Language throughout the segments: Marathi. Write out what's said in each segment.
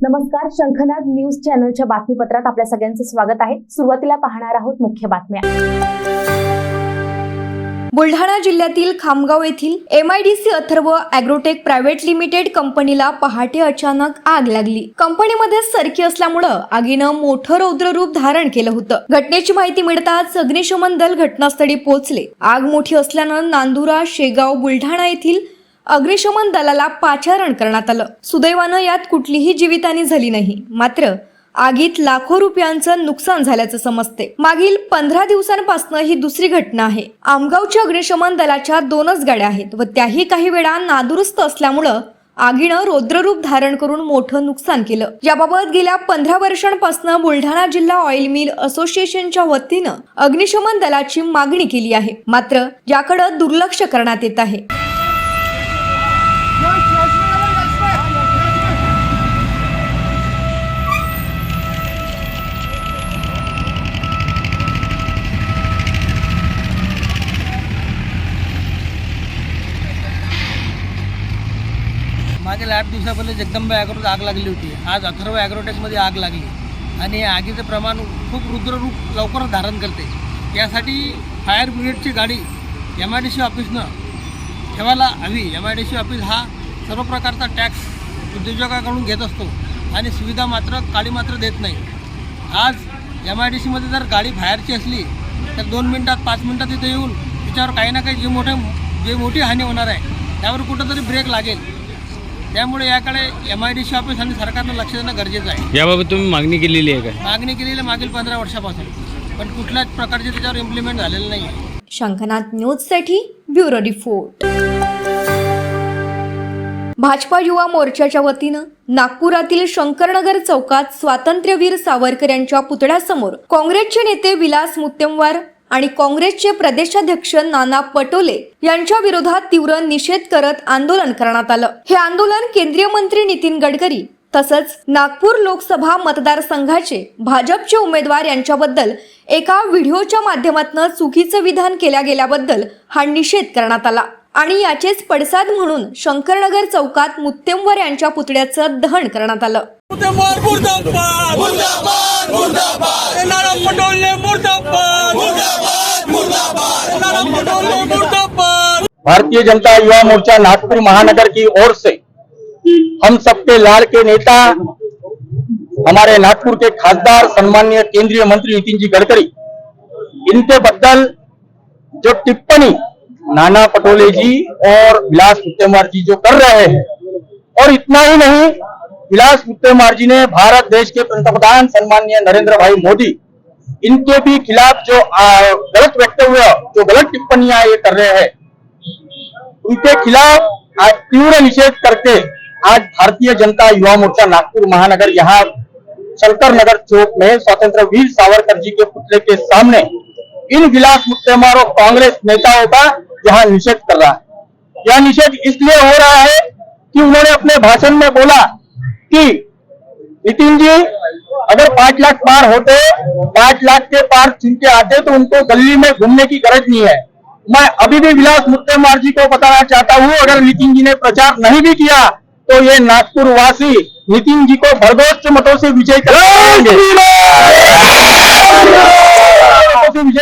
नमस्कार, शंखनाद न्यूज चॅनलच्या बातमीपत्रात आपल्या सगळ्यांचं स्वागत आहे। सुरुवातीला पाहणार आहोत मुख्य बातम्या। बुलढाणा जिल्ह्यातील खामगाव येथील MIDC Atharva agrotech private limited कंपनीला पहाटे अचानक आग लागली। कंपनीमध्ये सरकी असल्यामुळे आगीनं मोठं रौद्ररूप धारण केलं होतं। घटनेची माहिती मिळताच अग्निशमन दल घटनास्थळी पोहोचले। आग मोठी असल्यानं नांदुरा, शेगाव, बुलढाणा येथील अग्निशमन दलाला पाचारण करण्यात आलं। सुदैवानं यात कुठलीही जीवितहानी झाली नाही, मात्र आगीत लाखो रुपयांचं नुकसान झाल्याचं समजते। मागील 15 दिवसांपासून ही दुसरी घटना आहे। आमगावच्या अग्निशमन दलाच्या 2च गाड्या आहेत व त्याही काही वेळा नादुरुस्त असल्यामुळं आगीनं रौद्ररूप धारण करून मोठं नुकसान केलं। याबाबत गेल्या 15 वर्षांपासून बुलढाणा जिल्हा ऑइल मिल असोसिएशनच्या वतीनं अग्निशमन दलाची मागणी केली आहे, मात्र याकडे दुर्लक्ष करण्यात येत आहे। मागील 8 दिवसापहिले जगदंबा ॲग्रोत आग लागली होती। आज अथर्व ॲग्रोटेकमध्ये आग लागली आणि आगीचं प्रमाण खूप रुद्ररूप लवकरच धारण करते। यासाठी फायर ब्रिगेडची गाडी MIDC ऑफिसनं ठेवायला हवी। MIDC ऑफिस हा सर्व प्रकारचा टॅक्स उद्योजकाकडून घेत असतो आणि सुविधा मात्र काळी मात्र देत नाही। आज MIDCमध्ये जर गाडी फायरची असली तर 2 मिनिटात 5 मिनिटात इथे येऊन तिच्यावर काही ना काही जे मोठी हानी होणार आहे त्यावर कुठंतरी ब्रेक लागेल। त्यामुळे याकडे MIDC ऑफिस आणि सरकारनं लक्ष देणं गरजेचं आहे। याबाबत तुम्ही मागणी केलेली आहे का? मागणी केलेली आहे मागील 15 वर्षापासून, पण कुठल्याच प्रकारचे त्याच्यावर इम्प्लिमेंट झालेलं नाही आहे। शंखनाद न्यूजसाठी ब्युरो रिपोर्ट। भाजपा युवा मोर्चाच्या वतीनं नागपुरातील शंकरनगर चौकात स्वातंत्र्यवीर सावरकर यांच्या पुतळ्यासमोर काँग्रेसचे नेते विलास मुत्तेमवार आणि काँग्रेसचे प्रदेशाध्यक्ष नाना पटोले यांच्या विरोधात तीव्र निषेध करत आंदोलन करण्यात आलं। हे आंदोलन केंद्रीय मंत्री नितीन गडकरी तसंच नागपूर लोकसभा मतदारसंघाचे भाजपचे उमेदवार यांच्याबद्दल एका व्हिडिओच्या माध्यमातून चुकीचं विधान केल्या गेल्याबद्दल हा निषेध करण्यात आला आणि याचेच पडसाद म्हणून शंकरनगर चौकात मुत्तेमवार यांच्या पुतळ्याचं दहन करण्यात आलं। भारतीय जनता युवा मोर्चा नागपुर महानगर की ओर से हम सबके लाल के नेता हमारे नागपुर के खासदार सम्माननीय केंद्रीय मंत्री नितिन जी गडकरी इनके बद्दल जो टिप्पणी नाना पटोले जी और विलास मुत्तेमवार जी जो कर रहे हैं, और इतना ही नहीं, विलास मुत्तेमवार जी ने भारत देश के पंतप्रधान सम्माननीय नरेंद्र भाई मोदी इनके भी खिलाफ जो गलत वक्तव्य, जो गलत टिप्पणियां ये कर रहे हैं, उनके खिलाफ आज तीव्र निषेध करके आज भारतीय जनता युवा मोर्चा नागपुर महानगर यहाँ शंकर नगर चौक में स्वतंत्र वीर सावरकर जी के पुतले के सामने इन विलास मुत्तेमवार और कांग्रेस नेताओं का यहाँ निषेध कर रहा है। यह निषेध इसलिए हो रहा है कि उन्होंने अपने भाषण में बोला कि नितिन जी अगर 5 लाख पार होते, 5 लाख के पार चुन के आते तो उनको गली में घूमने की गरज नहीं है। मैं अभी भी विलास मुत्तेमवार जी को बताना चाहता हूँ, अगर नितिन जी ने प्रचार नहीं भी किया तो ये नागपुर वासी नितिन जी को भरघोस मतों से विजय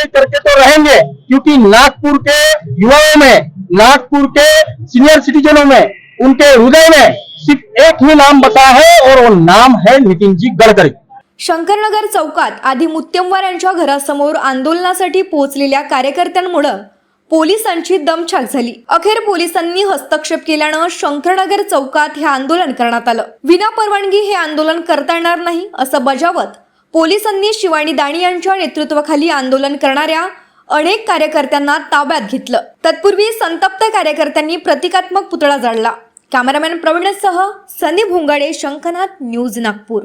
करके तो रहेंगे, क्योंकि नागपुर के युवाओं में, नागपुर के सीनियर सिटीजनों में, उनके हृदय में सिर्फ एक ही नाम बसा है और वो नाम है नितिन जी गडकरी। शंकरनगर चौकात आधी मुत्तेमवार यांच्या घरासमोर आंदोलनासाठी पोहोचलेल्या कार्यकर्त्यांमुळे पोलिसांची दमछाक झाली। अखेर पोलिसांनी हस्तक्षेप केल्यानं शंकरनगर चौकात हे आंदोलन करण्यात आलं। विना परवानगी हे आंदोलन करता येणार नाही असं बजावत पोलिसांनी शिवानी दाणी यांच्या नेतृत्वाखाली आंदोलन करणाऱ्या अनेक कार्यकर्त्यांना ताब्यात घेतलं। तत्पूर्वी संतप्त कार्यकर्त्यांनी प्रतिकात्मक पुतळा जाळला। कॅमेरामॅन प्रवीणसह सनी भोंगाडे, शंखनाद न्यूज नागपूर।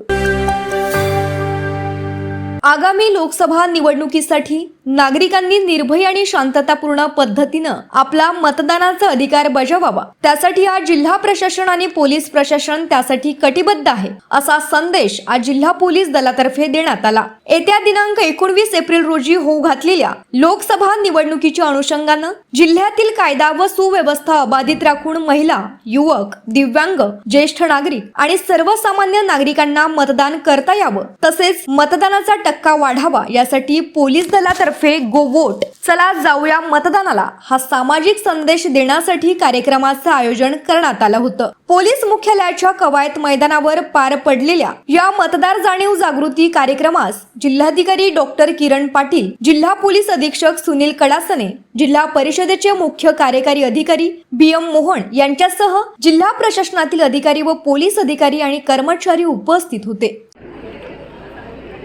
आगामी लोकसभा निवडणुकीसाठी नागरिकांनी निर्भय आणि शांततापूर्ण पद्धतीनं आपला मतदानाचा अधिकार बजावावा, त्यासाठी आज जिल्हा प्रशासन आणि पोलीस प्रशासन त्यासाठी कटिबद्ध आहे, असा संदेश आज जिल्हा पोलीस दलातर्फे देण्यात आला. येत्या दिनांक 19 एप्रिल रोजी होऊ घातलेल्या लोकसभा निवडणुकीच्या अनुषंगानं जिल्ह्यातील कायदा व सुव्यवस्था अबाधित राखून महिला, युवक, दिव्यांग, ज्येष्ठ नागरिक आणि सर्वसामान्य नागरिकांना मतदान करता यावं, तसेच मतदानाचा टक्का वाढावा यासाठी पोलीस दलातर्फे गो वोट, चला जाऊया मतदानाला हा सामाजिक संदेश देण्यासाठी कार्यक्रमाचं आयोजन करण्यात आलं होतं. पोलीस मुख्यालयाच्या कवायत मैदानावर पार पडलेल्या या मतदार जाणीव जागृती कार्यक्रमास जिल्हाधिकारी डॉक्टर किरण पाटील, जिल्हा पोलीस अधीक्षक सुनील कडासने, जिल्हा परिषदेचे मुख्य कार्यकारी अधिकारी BM मोहन यांच्यासह जिल्हा प्रशासनातील अधिकारी व पोलीस अधिकारी आणि कर्मचारी उपस्थित होते.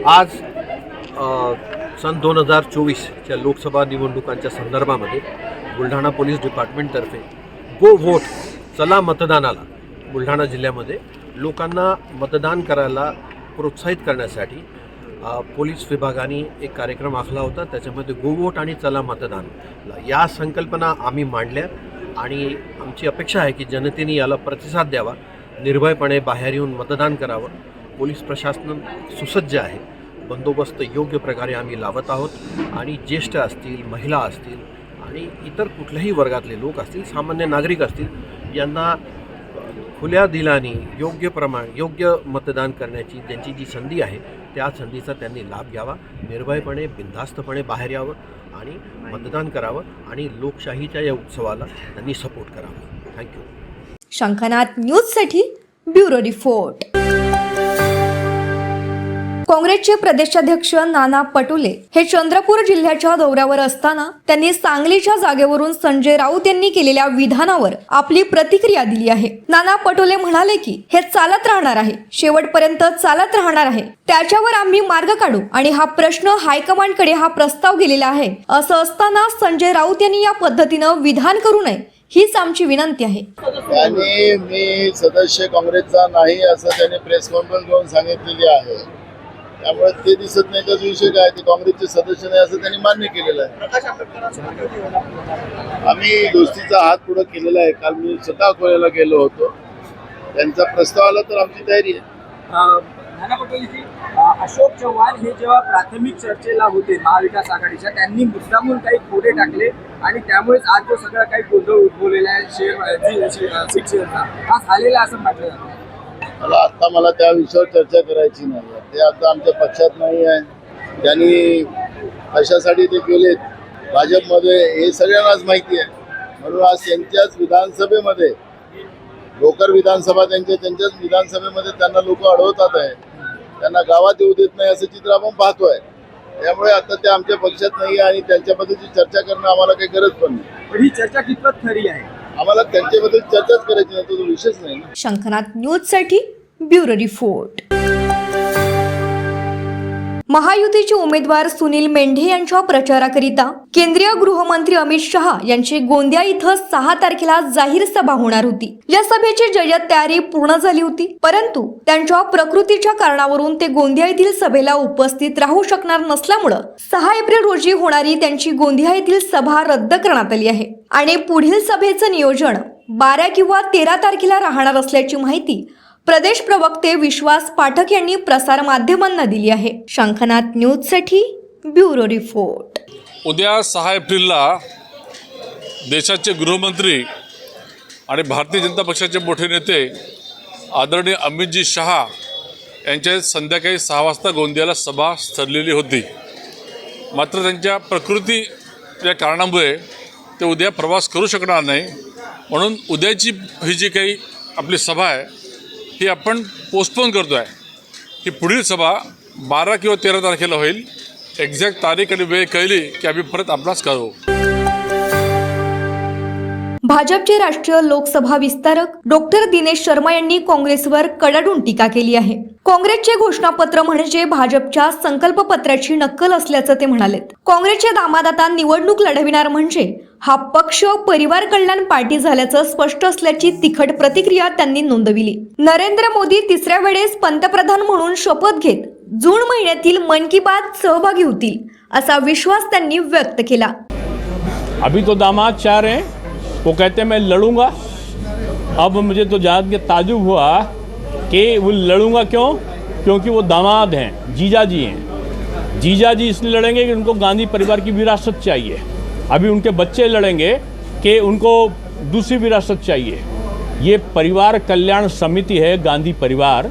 आज सन 2024च्या लोकसभा निवडणुकांच्या संदर्भामध्ये बुलढाणा पोलीस डिपार्टमेंटतर्फे गो वोट, चला मतदानाला बुलढाणा जिल्ह्यामध्ये लोकांना मतदान करायला प्रोत्साहित करण्यासाठी पोलीस विभागाने एक कार्यक्रम आखला होता. त्याच्यामध्ये गो वोट आणि चला मतदान या संकल्पना आम्ही मांडल्या आणि आमची अपेक्षा आहे की जनतेने याला प्रतिसाद द्यावा, निर्भयपणे बाहेर येऊन मतदान करावं. पोलीस प्रशासन सुसज्ज आहे, बंदोबस्त योग्य प्रकारे आम्ही लावत आहोत आणि ज्येष्ठ असतील, महिला असतील आणि इतर कुठल्याही वर्गातले लोक असतील, सामान्य नागरिक असतील, यांना खुल्या दिलाने योग्य मतदान करण्याची त्यांची जी संधी आहे त्या संधीचा त्यांनी लाभ घ्यावा, निर्भयपणे बिनधास्तपणे बाहेर यावं आणि मतदान करावं आणि लोकशाहीच्या या उत्सवाला त्यांनी सपोर्ट करावा. थँक्यू. शंखनाथ न्यूजसाठी ब्युरो रिपोर्ट. काँग्रेसचे प्रदेशाध्यक्ष नाना पटोले हे चंद्रपूर जिल्ह्याच्या दौऱ्यावर असताना त्यांनी सांगलीच्या जागेवरून संजय राऊत यांनी केलेल्या विधानावर आपली प्रतिक्रिया दिली आहे. नाना पटोले म्हणाले की हे चालत राहणार आहे, शेवटपर्यंत चालत राहणार आहे, त्याच्यावर आम्ही मार्ग काढू आणि हा प्रश्न हायकमांडकडे हा प्रस्ताव गेलेला आहे. असं असताना संजय राऊत यांनी या पद्धतीनं विधान करू नये हीच आमची विनंती आहे. आणि मी सदस्य काँग्रेसचा नाही असं त्यांनी प्रेस कॉन्फरन्स घेऊन सांगितलेली आहे. त्यामुळे ते दिसत नाही तर विषय काय, ते काँग्रेसचे सदस्य नाही असं त्यांनी मान्य केलेलं आहे. आम्ही दोस्तीचा हात पुढे केलेला आहे. काल मी स्वतः अकोल्याला गेलो होतो, त्यांचा प्रस्ताव आला तर आमची तयारी आहे. नाना पटोलेजी, अशोक चव्हाण हे जेव्हा प्राथमिक चर्चेला होते महाविकास आघाडीच्या, त्यांनी मुद्दामून काही खोडे टाकले आणि त्यामुळेच आज जो सगळा काही गोंधळ उद्भवलेला आहे शिक्षणाचा हा झालेला असं म्हटलं जातं. मला त्या विषयावर चर्चा करायची नाही. ते आता आमच्या पक्षात नाही आहे. त्यांनी कशासाठी ते गेलेत भाजपमध्ये हे सगळ्यांनाच माहिती आहे. म्हणून आज त्यांच्याच विधानसभेमध्ये, लोकर विधानसभा त्यांच्याच विधानसभेमध्ये त्यांना लोक अडवतात आहे, त्यांना गावात येऊ देत नाही असं चित्र आपण पाहतोय. त्यामुळे आता ते आमच्या पक्षात नाही आणि त्यांच्याबद्दलची चर्चा करणं आम्हाला काही गरज पण नाही. पण ही चर्चा कितपत खरी आहे? आम्हाला त्यांच्याबद्दल चर्चाच करायची नाही, तो विषयच नाही. शंखनाथ न्यूजसाठी ब्युरो रिपोर्ट. महायुतीचे उमेदवार सुनील मेंढे यांच्या प्रचाराकरिता केंद्रीय गृहमंत्री अमित शहा यांची गोंदिया इथं 6 तारखेला जाहीर सभा होणार होती. या सभेची जय्यत तयारी पूर्ण झाली होती, परंतु त्यांच्या प्रकृतीच्या कारणावरून ते गोंदिया येथील सभेला उपस्थित राहू शकणार नसल्यामुळं 6 एप्रिल रोजी होणारी त्यांची गोंदिया येथील सभा रद्द करण्यात आली आहे आणि पुढील सभेचं नियोजन 12 किंवा 13 तारखेला राहणार असल्याची माहिती प्रदेश प्रवक्ते विश्वास पाठक यांनी प्रसार माध्यमांना दिली आहे. शंखनाथ न्यूजसाठी ब्युरो रिपोर्ट. उद्या 6 एप्रिलला देशाचे गृहमंत्री आणि भारतीय जनता पक्षाचे मोठे नेते आदरणीय अमितजी शहा यांच्या संध्याकाळी 6 वाजता गोंदियाला सभा ठरलेली होती. मात्र त्यांच्या प्रकृतीच्या कारणामुळे ते उद्या प्रवास करू शकणार नाही. म्हणून उद्याची ही जी काही आपली सभा आहे ही आपण पोस्टपोन करतो आहे. ही पुढील सभा 12 किंवा 13 तारखेला होईल. एक्झॅक्ट तारीख आणि वेळ कळली की आम्ही परत आपणास कळवू. भाजपचे राष्ट्रीय लोकसभा विस्तारक डॉक्टर दिनेश शर्मा यांनी काँग्रेसवर कडाडून टीका केली आहे. काँग्रेसचे घोषणापत्र म्हणजे भाजपच्या संकल्पपत्राची नक्कल असल्याचं ते म्हणालेत. काँग्रेसचे दामाद आता निवडणूक लढविणार म्हणजे हा पक्ष परिवार कल्याण पार्टी झाल्याचं स्पष्ट असल्याची तिखट प्रतिक्रिया त्यांनी नोंदविली. नरेंद्र मोदी 3ऱ्या वेळेस पंतप्रधान म्हणून शपथ घेत जून महिन्यातील मन की बात सहभागी होतील असा विश्वास त्यांनी व्यक्त केला। अभी तो दामाद चाह रहे हैं, वो कहते हैं मैं लड़ूंगा। अब मुझे तो जान के ताजुब हुआ कि वो लड़ूंगा क्यों, क्योंकि वो दामाद हैं, जीजा जी हैं। जीजा जी इसलिए लड़ेंगे कि उनको गांधी परिवार की विरासत चाहिए। अभी उनके बच्चे लड़ेंगे कि उनको दूसरी विरासत चाहिए। ये परिवार कल्याण समिति है गांधी परिवार,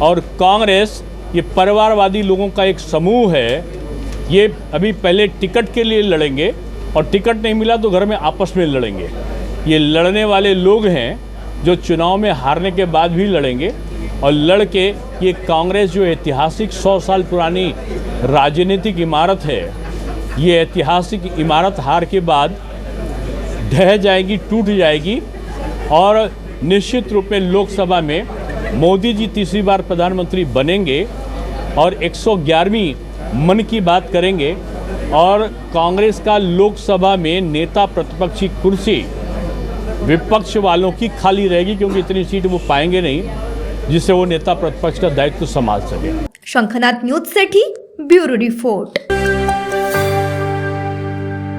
और कांग्रेस ये परिवारवादी लोगों का एक समूह है। ये अभी पहले टिकट के लिए लड़ेंगे और टिकट नहीं मिला तो घर में आपस में लड़ेंगे। ये लड़ने वाले लोग हैं जो चुनाव में हारने के बाद भी लड़ेंगे, और लड़ के ये कांग्रेस जो ऐतिहासिक 100 साल पुरानी राजनीतिक इमारत है, ये ऐतिहासिक इमारत हार के बाद ढह जाएगी, टूट जाएगी, और निश्चित रूप में लोकसभा में मोदी जी तीसरी बार प्रधानमंत्री बनेंगे और 111वीं मन की बात करेंगे, और कांग्रेस का लोकसभा में नेता प्रतिपक्ष की कुर्सी विपक्ष वालों की खाली रहेगी, क्योंकि इतनी सीट वो पाएंगे नहीं जिससे वो नेता प्रतिपक्ष का दायित्व संभाल सके। शंखनाथ न्यूजसाठी ब्युरो रिपोर्ट।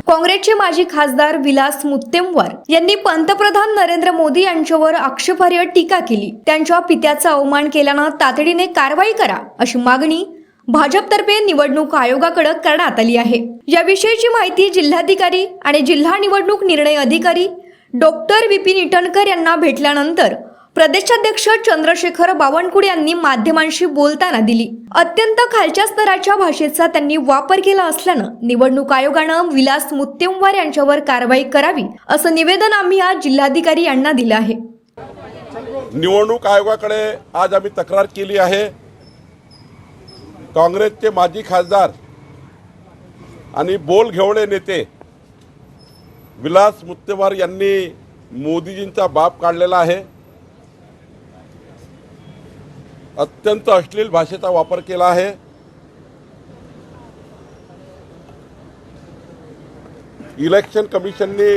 काँग्रेसचे माजी खासदार विलास मुत्तेमवार यांनी पंतप्रधान नरेंद्र मोदी यांच्यावर आक्षेपार्ह टीका केली। त्यांच्या पित्याचा अवमान केल्यानं तातडीने कारवाई करा अशी मागणी भाजपतर्फे निवडणूक आयोगाकडे करण्यात आली आहे। याविषयीची माहिती जिल्हाधिकारी आणि जिल्हा निवडणूक निर्णय अधिकारी डॉक्टर विपिन इटनकर यांना भेटल्यानंतर प्रदेशाध्यक्ष चंद्रशेखर बावनकुळे यांनी माध्यमांशी बोलताना दिली। अत्यंत खालच्या स्तराच्या भाषेचा त्यांनी वापर केला असल्यानं निवडणूक आयोगानं विलास मुत्तेमवार यांच्यावर कारवाई करावी असं निवेदन आम्ही आज जिल्हाधिकारी यांना दिलं आहे। निवडणूक आयोगाकडे आज आम्ही तक्रार केली आहे। काँग्रेसचे माजी खासदार आणि बोलघेवणे नेते विलास मुत्तेमवार यांनी मोदीजींचा बाप काढलेला आहे। अत्यंत अश्लील भाषेचा वापर केला आहे। इलेक्शन कमिशनने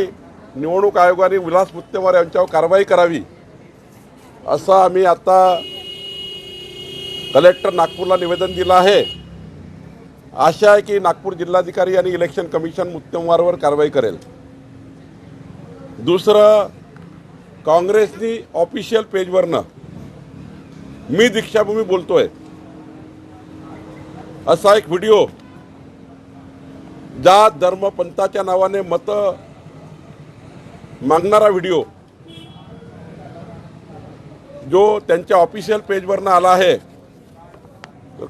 निवडणूक आयोगाने विलास मुत्तेमवार यांच्यावर कारवाई करावी असं आम्ही आता कलेक्टर नागपूरला निवेदन दिलं आहे। आशा आहे की नागपूर जिल्हाधिकारी आणि इलेक्शन कमिशन मुत्तेमवारवर कारवाई करेल। दुसरं, काँग्रेसनी ऑफिशियल पेजवरनं मी दीक्षाभूमी बोलतोय असा एक व्हिडिओ, जात धर्म पंथाच्या नावाने मत मागणारा व्हिडिओ जो त्यांच्या ऑफिशियल पेजवरनं आला आहे,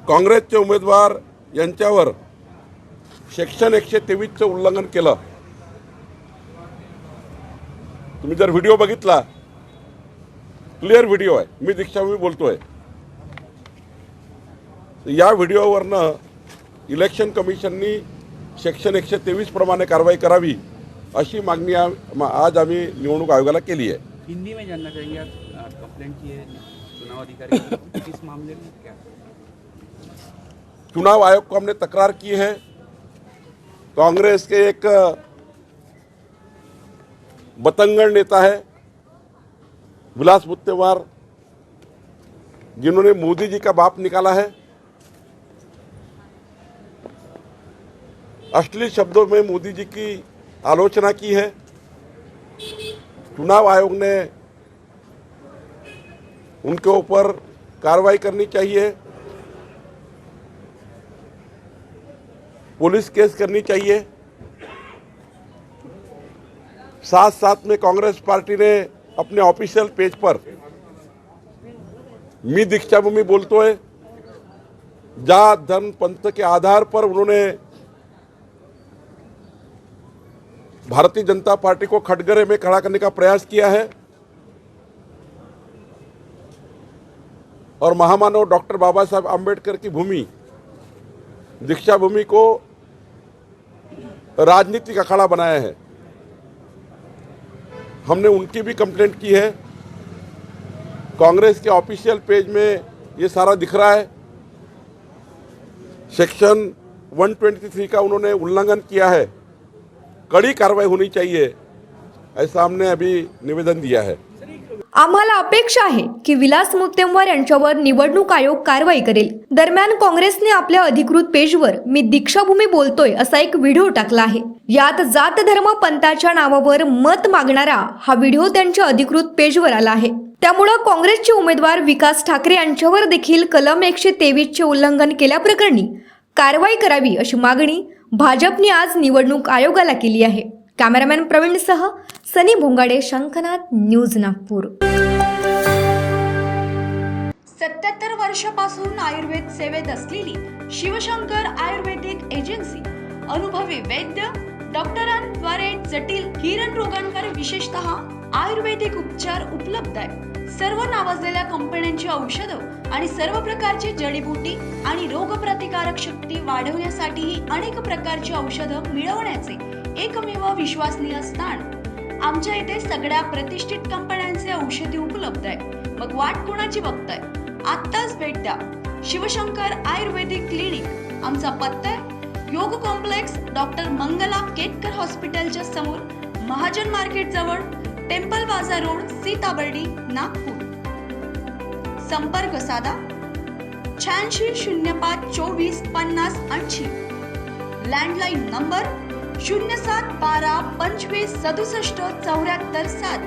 काँग्रेसचे उमेदवार यांच्यावर सेक्शन 123चं उल्लंघन केलं। तुम्ही जर व्हिडिओ बघितला, क्लिअर व्हिडिओ आहे, मी दीक्षाभूमी बोलतोय। या व्हिडिओवरनं इलेक्शन कमिशननी सेक्शन 123 प्रमाणे कारवाई करावी अशी मागणी आज आम्ही निवडणूक आयोगाला केली आहे। हिंदी में जानना चाहेंगे, आप कंप्लेंट की है चुनाव अधिकारी किस मामले में, क्या? चुनाव आयोग को हमने तकरार की है। कांग्रेस के एक बतंगड़ नेता है विलास मुत्तेमवार, जिन्होंने मोदी जी का बाप निकाला है। अश्लील शब्दों में मोदी जी की आलोचना की है। चुनाव आयोग ने उनके ऊपर कार्रवाई करनी चाहिए, पुलिस केस करनी चाहिए। साथ साथ में कांग्रेस पार्टी ने अपने ऑफिशियल पेज पर मी दीक्षाभूमि बोलतोय, जात धर्म पंथ के आधार पर उन्होंने भारतीय जनता पार्टी को खटगरे में खड़ा करने का प्रयास किया है और महामानव डॉक्टर बाबा साहब आम्बेडकर की भूमि दीक्षाभूमि को राजनीतिक अखाड़ा बनाया है। हमने उनकी भी कंप्लेंट की है। कांग्रेस के ऑफिशियल पेज में ये सारा दिख रहा है। सेक्शन 123 का उन्होंने उल्लंघन किया है, कड़ी कार्रवाई होनी चाहिए, ऐसा हमने अभी निवेदन दिया है। आम्हाला अपेक्षा आहे की विलास मुत्तेमवार यांच्यावर निवडणूक आयोग कारवाई करेल. दरम्यान काँग्रेसने आपल्या अधिकृत पेजवर मी दीक्षाभूमी बोलतोय असा एक व्हिडिओ टाकला आहे. यात जात धर्म पंथाच्या नावावर मत मागणारा हा व्हिडिओ त्यांच्या अधिकृत पेजवर आला आहे. त्यामुळे काँग्रेसचे उमेदवार विकास ठाकरे यांच्यावर देखील कलम 123 चे उल्लंघन केल्याप्रकरणी कारवाई करावी अशी मागणी भाजपने आज निवडणूक आयोगाला केली आहे. कॅमेरामॅन प्रवीणसह सनी भोंगाडे, शंखनाथ, न्यूज नागपूर. 77 वर्षापासून आयुर्वेद सेवेत असलेली शिवशंकर आयुर्वेदिक एजन्सी अनुभवी वैद्य डॉक्टरांद्वारे जटिल किरण रोगांवर विशेषतः आयुर्वेदिक उपचार उपलब्ध आहे. सर्व नावाजलेल्या कंपन्यांची औषधं आणि सर्व प्रकारची जडीबुटी आणि रोगप्रतिकारक शक्ती वाढवण्यासाठीही अनेक प्रकारची औषधं मिळवण्याचे एकमेव विश्वसनीय स्थान. आमच्या इथे सगळ्या प्रतिष्ठित कंपन्यांचे औषधी उपलब्ध आहे. मग वाट कोणाची बघताय? आत्ताच भेट द्या शिवशंकर आयुर्वेदिक क्लिनिक. आमचा पत्ता आहे योग कॉम्प्लेक्स, डॉक्टर मंगला केतकर हॉस्पिटलच्या समोर, महाजन मार्केट जवळ, टेम्पल बाजार रोड, सीताबर्डी, नागपूर. संपर्क साधा 86 05 24 50 80. Landline number 07 12 25 67 74 7.